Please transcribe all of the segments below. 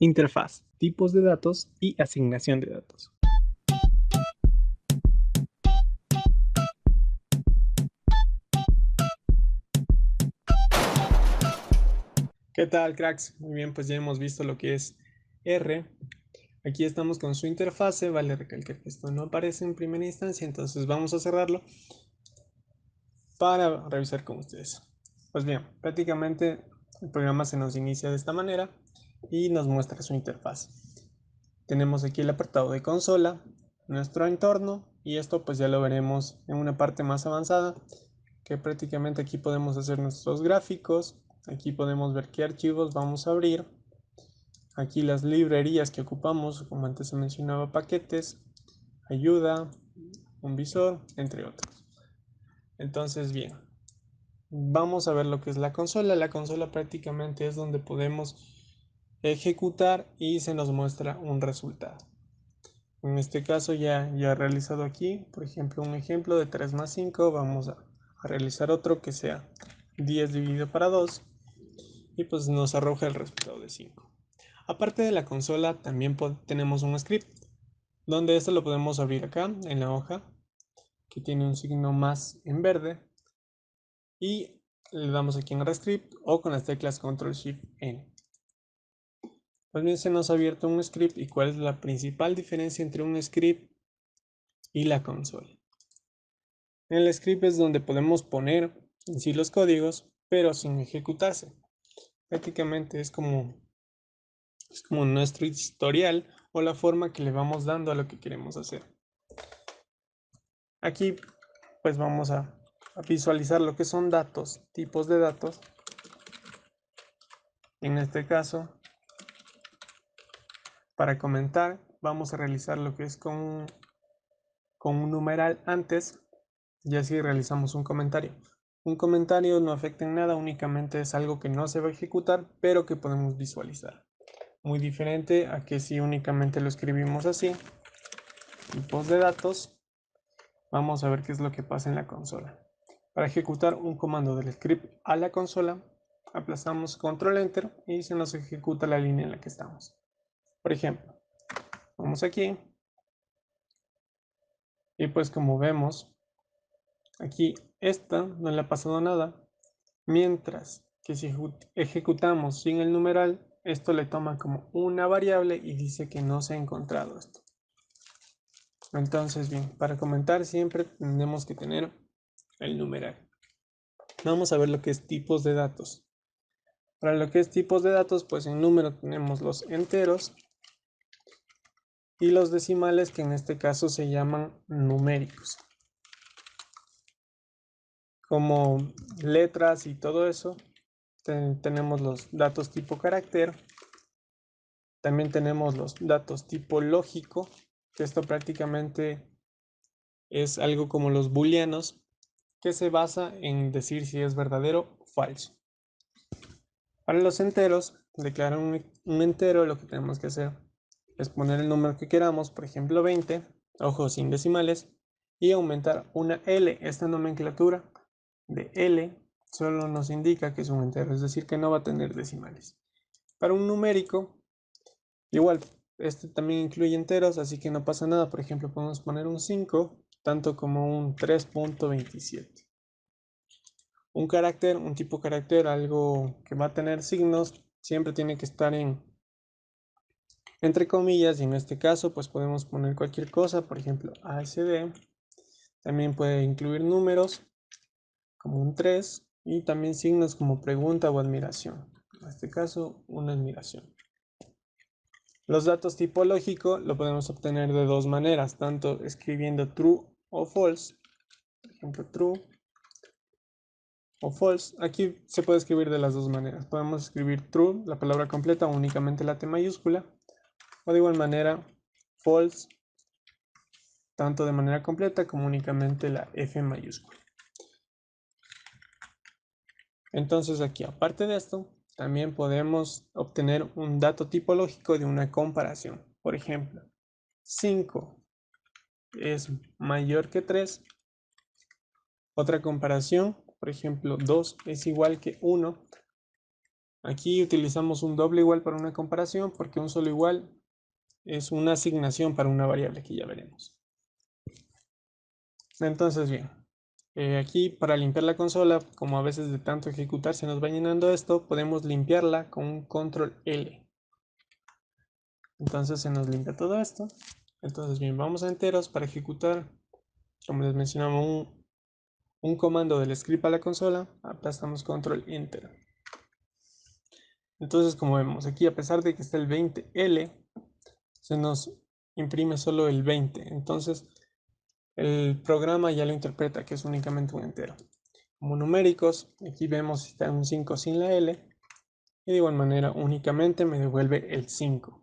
Interfaz, tipos de datos y asignación de datos. ¿Qué tal, cracks? Muy bien, pues ya hemos visto lo que es R. Aquí estamos con su interfase. Vale recalcar que esto no aparece en primera instancia, entonces vamos a cerrarlo para revisar con ustedes. Pues bien, prácticamente el programa se nos inicia de esta manera y nos muestra su interfaz. Tenemos aquí el apartado de consola, nuestro entorno, y esto pues ya lo veremos en una parte más avanzada, que prácticamente aquí podemos hacer nuestros gráficos. Aquí podemos ver qué archivos vamos a abrir. Aquí las librerías que ocupamos, como antes se mencionaba, paquetes, ayuda, un visor, entre otros. Entonces, bien, vamos a ver lo que es la consola. La consola prácticamente es donde podemos ejecutar y se nos muestra un resultado. En este caso ya he realizado aquí, por ejemplo, un ejemplo de 3 más 5. Vamos a realizar otro que sea 10 dividido para 2 y pues nos arroja el resultado de 5. Aparte de la consola también tenemos un script, donde esto lo podemos abrir acá en la hoja, que tiene un signo más en verde, y le damos aquí en Rescript o con las teclas Ctrl Shift N. Pues bien, se nos ha abierto un script. ¿Y cuál es la principal diferencia entre un script y la consola? En el script es donde podemos poner en sí los códigos, pero sin ejecutarse. Prácticamente es como nuestro historial o la forma que le vamos dando a lo que queremos hacer. Aquí pues vamos a visualizar lo que son datos, tipos de datos. En este caso, para comentar, vamos a realizar lo que es con un numeral antes, y así realizamos un comentario. Un comentario no afecta en nada, únicamente es algo que no se va a ejecutar, pero que podemos visualizar. Muy diferente a que si únicamente lo escribimos así, tipos de datos. Vamos a ver qué es lo que pasa en la consola. Para ejecutar un comando del script a la consola, aplazamos Control Enter y se nos ejecuta la línea en la que estamos. Por ejemplo, vamos aquí y pues como vemos, aquí esta no le ha pasado nada, mientras que si ejecutamos sin el numeral, esto le toma como una variable y dice que no se ha encontrado esto. Entonces, bien, para comentar siempre tenemos que tener el numeral. Vamos a ver lo que es tipos de datos. Para lo que es tipos de datos, pues en número tenemos los enteros y los decimales, que en este caso se llaman numéricos. Como letras y todo eso, tenemos los datos tipo carácter. También tenemos los datos tipo lógico, que esto prácticamente es algo como los booleanos, que se basa en decir si es verdadero o falso. Para los enteros, declarar un entero, lo que tenemos que hacer es poner el número que queramos, por ejemplo 20, ojo, sin decimales, y aumentar una L. Esta nomenclatura de L solo nos indica que es un entero, es decir, que no va a tener decimales. Para un numérico, igual, este también incluye enteros, así que no pasa nada. Por ejemplo, podemos poner un 5, tanto como un 3.27. Un carácter, un tipo carácter, algo que va a tener signos, siempre tiene que estar entre comillas, y en este caso pues podemos poner cualquier cosa, por ejemplo ASD. También puede incluir números como un 3 y también signos como pregunta o admiración. En este caso, una admiración. Los datos tipo lógico lo podemos obtener de dos maneras, tanto escribiendo true o false. Por ejemplo, true o false. Aquí se puede escribir de las dos maneras. Podemos escribir true, la palabra completa, o únicamente la T mayúscula, o de igual manera false, tanto de manera completa como únicamente la F mayúscula. Entonces aquí, aparte de esto, también podemos obtener un dato tipológico de una comparación. Por ejemplo, 5 es mayor que 3. Otra comparación, por ejemplo, 2 es igual que 1. Aquí utilizamos un doble igual para una comparación porque un solo igual es una asignación para una variable que ya veremos. Entonces, bien, aquí para limpiar la consola, como a veces de tanto ejecutar se nos va llenando esto, podemos limpiarla con un control L. Entonces se nos limpia todo esto. Entonces, bien, vamos a enteros para ejecutar, como les mencionaba, un comando del script a la consola, aplastamos control enter. Entonces, como vemos aquí, a pesar de que está el 20L, se nos imprime solo el 20. Entonces, el programa ya lo interpreta que es únicamente un entero. Como numéricos, aquí vemos si está un 5 sin la L, y de igual manera únicamente me devuelve el 5.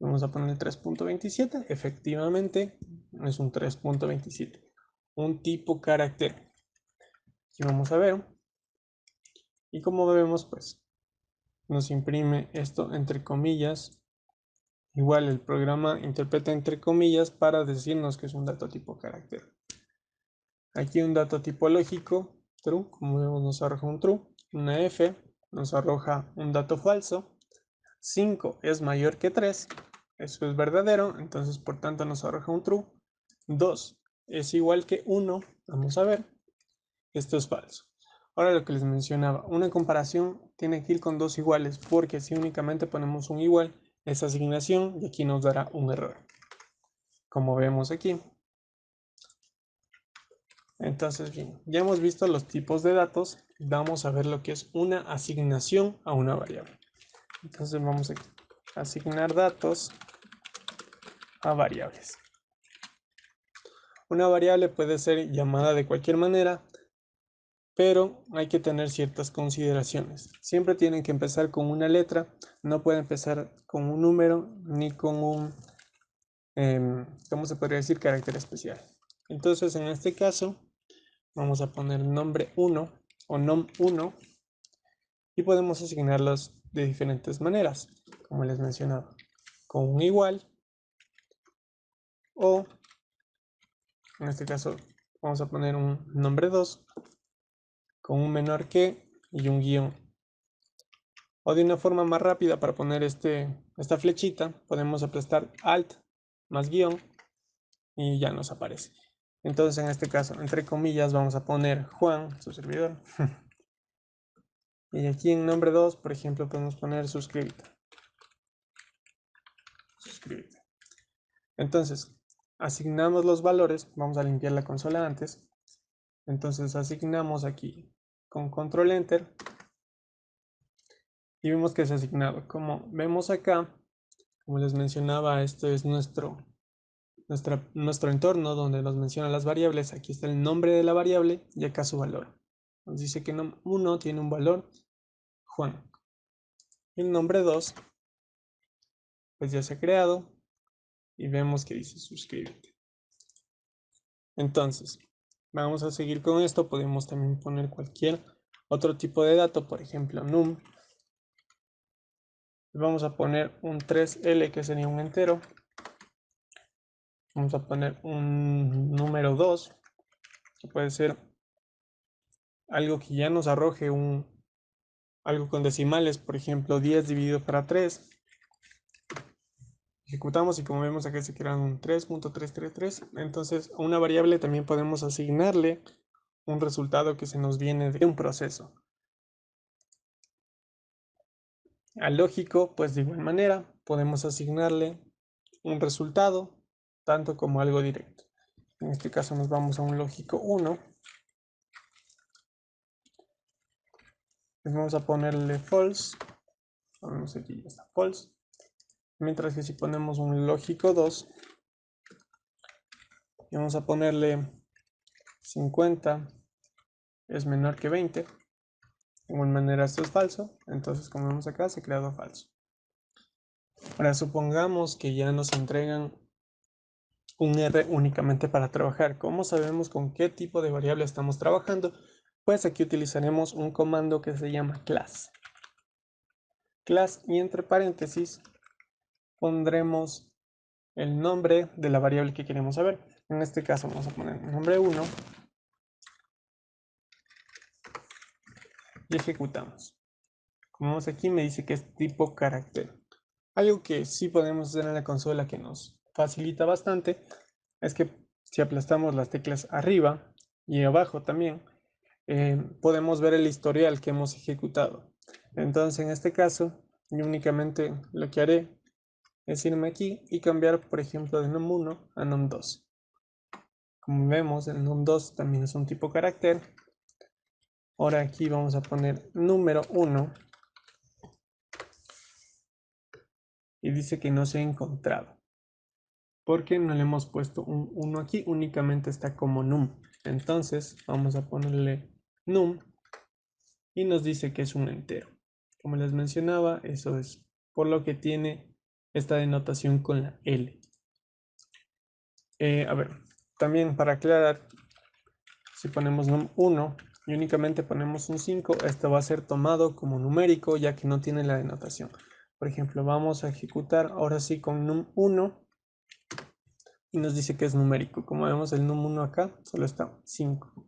Vamos a poner el 3.27, efectivamente es un 3.27, un tipo carácter. Aquí vamos a ver, y como vemos, pues nos imprime esto entre comillas. Igual el programa interpreta entre comillas para decirnos que es un dato tipo carácter. Aquí un dato tipo lógico, true, como vemos nos arroja un true, una F nos arroja un dato falso, 5 es mayor que 3, eso es verdadero, entonces por tanto nos arroja un true, 2 es igual que 1, vamos a ver, esto es falso. Ahora lo que les mencionaba, una comparación tiene que ir con dos iguales, porque si únicamente ponemos un igual, es asignación y aquí nos dará un error, como vemos aquí. Entonces, bien, ya hemos visto los tipos de datos, vamos a ver lo que es una asignación a una variable. Entonces vamos a asignar datos a variables. Una variable puede ser llamada de cualquier manera, pero hay que tener ciertas consideraciones. Siempre tienen que empezar con una letra, no puede empezar con un número ni con un, ¿cómo se podría decir? Carácter especial. Entonces, en este caso, vamos a poner nombre 1 o nom1 y podemos asignarlos de diferentes maneras, como les mencionaba, con un igual o, en este caso, vamos a poner un nombre 2 con un menor que y un guión. O de una forma más rápida para poner esta flechita, podemos aplastar Alt más guión y ya nos aparece. Entonces, en este caso, entre comillas, vamos a poner Juan, su servidor. Y aquí en nombre 2, por ejemplo, podemos poner suscríbete. Suscríbete. Entonces, asignamos los valores. Vamos a limpiar la consola antes. Entonces, asignamos aquí con control enter. Y vemos que es asignado. Como vemos acá, como les mencionaba, esto es nuestro entorno donde nos menciona las variables. Aquí está el nombre de la variable y acá su valor. Nos dice que nom1 tiene un valor Juan. Y el nombre 2 pues ya se ha creado y vemos que dice suscríbete. Entonces, vamos a seguir con esto. Podemos también poner cualquier otro tipo de dato, por ejemplo num. Vamos a poner un 3L que sería un entero. Vamos a poner un número 2 que puede ser algo que ya nos arroje algo con decimales, por ejemplo 10 dividido para 3. Ejecutamos y como vemos acá se crean un 3.333. Entonces a una variable también podemos asignarle un resultado que se nos viene de un proceso. Al lógico, pues de igual manera podemos asignarle un resultado tanto como algo directo. En este caso nos vamos a un lógico 1. Vamos a ponerle false. Vamos aquí, ya está false. Mientras que si ponemos un lógico 2, y vamos a ponerle 50 es menor que 20. De igual manera esto es falso, entonces como vemos acá se ha creado falso. Ahora supongamos que ya nos entregan un R únicamente para trabajar. ¿Cómo sabemos con qué tipo de variable estamos trabajando? Pues aquí utilizaremos un comando que se llama class. Class y entre paréntesis pondremos el nombre de la variable que queremos saber. En este caso vamos a poner nombre 1 y ejecutamos. Como vemos aquí me dice que es tipo carácter. Algo que sí podemos hacer en la consola que nos facilita bastante es que si aplastamos las teclas arriba y abajo también, podemos ver el historial que hemos ejecutado. Entonces en este caso yo únicamente lo que haré es irme aquí y cambiar, por ejemplo, de num1 a num2. Como vemos, el num2 también es un tipo carácter. Ahora aquí vamos a poner número 1 y dice que no se ha encontrado porque no le hemos puesto un 1 aquí, únicamente está como num. Entonces vamos a ponerle num y nos dice que es un entero. Como les mencionaba, eso es por lo que tiene esta denotación con la L. A ver, también para aclarar, si ponemos num1 y únicamente ponemos un 5, esto va a ser tomado como numérico ya que no tiene la denotación. Por ejemplo, vamos a ejecutar ahora sí con num1 y nos dice que es numérico. Como vemos, el num1 acá solo está 5.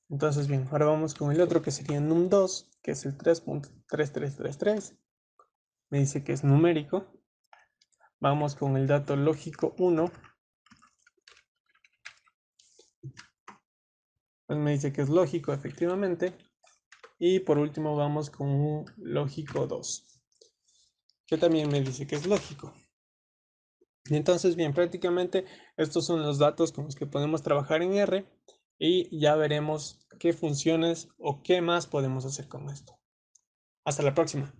Entonces, bien, ahora vamos con el otro que sería num2, que es el 3.3333. Me dice que es numérico. Vamos con el dato lógico 1. Pues me dice que es lógico, efectivamente. Y por último vamos con un lógico 2, que también me dice que es lógico. Y entonces, bien, prácticamente estos son los datos con los que podemos trabajar en R y ya veremos qué funciones o qué más podemos hacer con esto. Hasta la próxima.